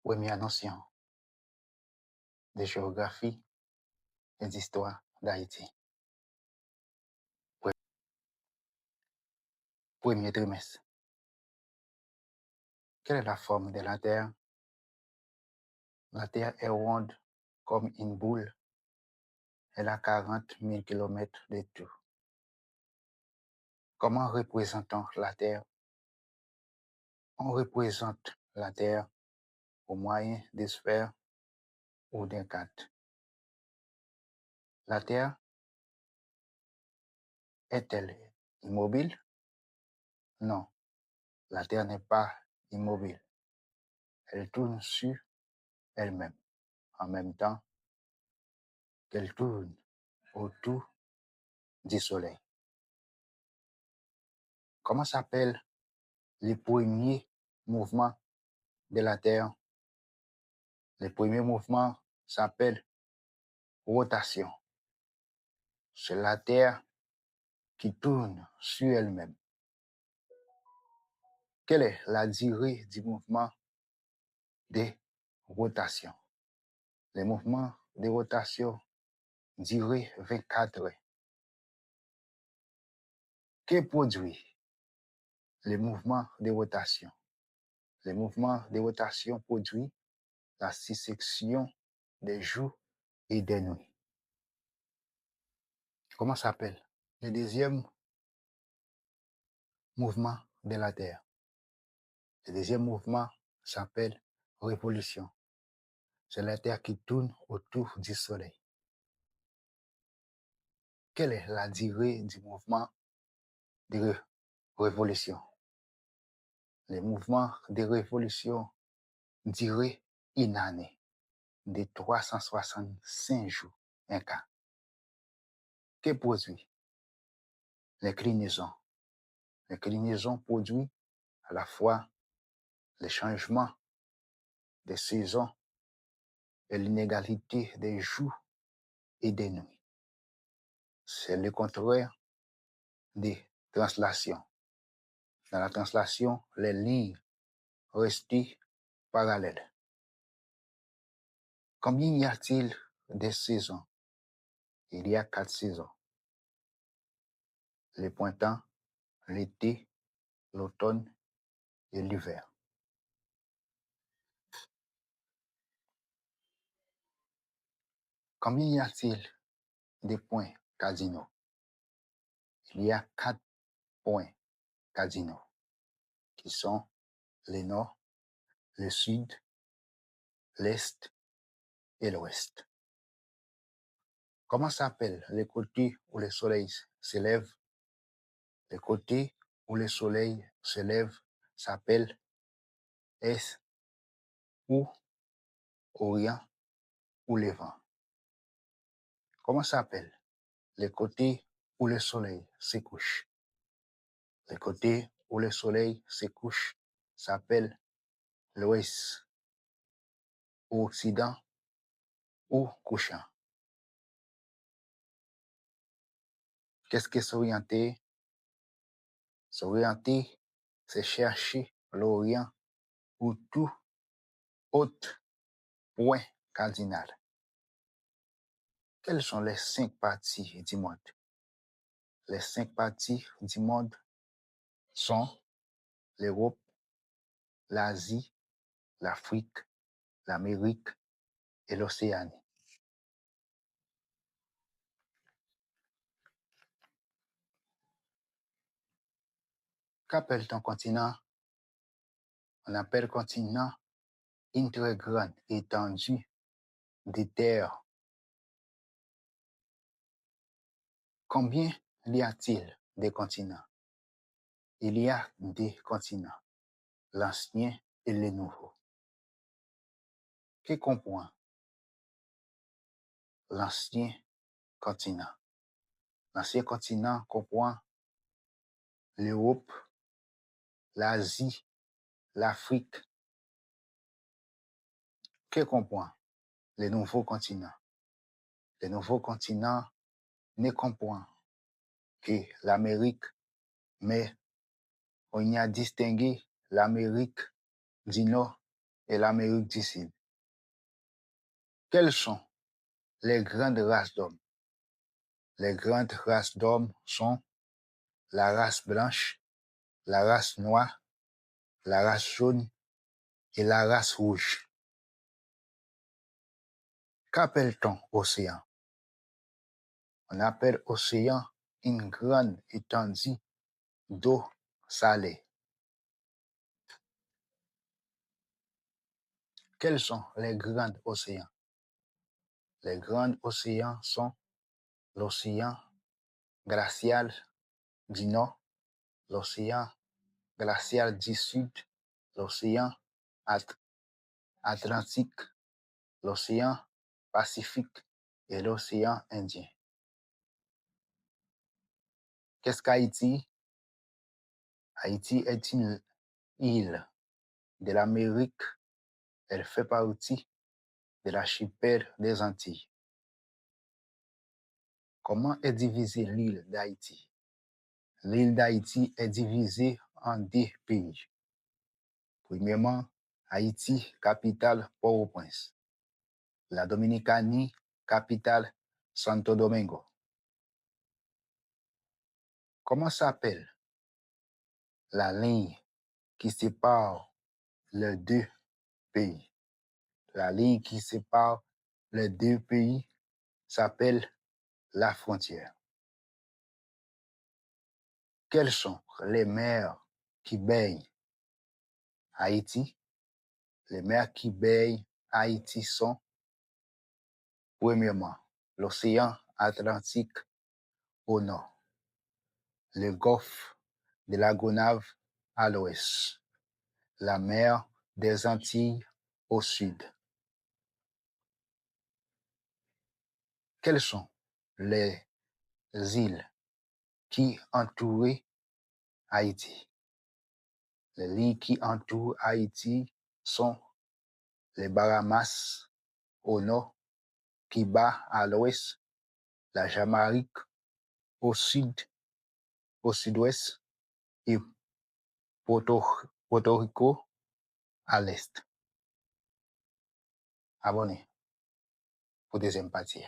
Première notion de géographie et d'histoire d'Haïti. Premier trimestre. Quelle est la forme de la Terre? La Terre est ronde comme une boule. Elle a 40 000 km de tour. Comment représentons la Terre? On représente la Terre au moyen des sphères ou d'un cadre. La Terre est-elle immobile? Non, la Terre n'est pas immobile. Elle tourne sur elle-même en même temps qu'elle tourne autour du Soleil. Comment s'appellent les premiers mouvements de la Terre? Les premiers mouvements s'appellent rotation. C'est la Terre qui tourne sur elle-même. Quelle est la durée du mouvement de rotation? Les mouvements de rotation durent 24 heures. Que produit les mouvements de rotation? Les mouvements de rotation produisent la succession des jours et des nuits. Comment s'appelle le deuxième mouvement de la Terre? Le deuxième mouvement s'appelle révolution. C'est la Terre qui tourne autour du Soleil. Quelle est la durée du mouvement de révolution? Les mouvements de révolution durent une année de 365 jours, un cas. Que produit l'inclinaison? L'inclinaison produit à la fois les changements des saisons et l'inégalité des jours et des nuits. C'est le contraire des translations. Dans la translation, les lignes restent parallèles. Combien y a-t-il de saisons? Il y a 4 saisons. Le printemps, l'été, l'automne et l'hiver. Combien y a-t-il de points cardinaux? Il y a 4 points cardinaux qui sont le nord, le sud, l'est et l'ouest. Comment s'appelle le côté où le soleil se lève? Le côté où le soleil se lève s'appelle est ou orient ou levant. Comment s'appelle le côté où le soleil se couche? Le côté où le soleil se couche s'appelle l'ouest, occident ou couchant. Qu'est-ce que s'orienter? S'orienter, c'est chercher l'orient ou tout autre point cardinal. Quelles sont les 5 parties du monde? Les 5 parties du monde sont l'Europe, l'Asie, l'Afrique, l'Amérique et l'Océanie. Qu'appelle-t-on continent? On appelle continent une très grande étendue de terre. Combien y a-t-il de continents? Il y a des continents, l'ancien et le nouveau. Que comprend l'ancien continent? L'ancien continent comprend l'Europe, l'Asie, l'Afrique. Que comprend le nouveau continent? Le nouveau continent ne comprend que l'Amérique, mais on y a distingué l'Amérique du Nord et l'Amérique du Sud. Quelles sont les grandes races d'hommes? Les grandes races d'hommes sont la race blanche, la race noire, la race jaune et la race rouge. Qu'appelle-t-on océan? On appelle océan une grande étendue d'eau salée. Quels sont les grands océans? Les grands océans sont l'océan glacial du Nord, l'océan glacial du Sud, l'océan Atlantique, l'océan Pacifique et l'océan Indien. Qu'est-ce qu'Haïti? Haïti est une île de l'Amérique. Elle fait partie de l'archipel des Antilles. Comment est divisée l'île d'Haïti? L'île d'Haïti est divisée en deux pays. Premièrement, Haïti, capitale Port-au-Prince. La Dominicanie, capitale Santo Domingo. Comment s'appelle la ligne qui sépare les deux pays? La ligne qui sépare les deux pays s'appelle la frontière. Quelles sont les mers qui baignent Haïti? Les mers qui baignent Haïti sont, premièrement, l'océan Atlantique au nord, le golfe de la Gonâve à l'ouest, la mer des Antilles au sud. Quelles sont les îles qui entourent Haïti? Les îles qui entourent Haïti sont les Bahamas au nord, Cuba à l'ouest, la Jamaïque au sud-ouest et Porto Rico à l'est. Abonnez pour deuxième partie.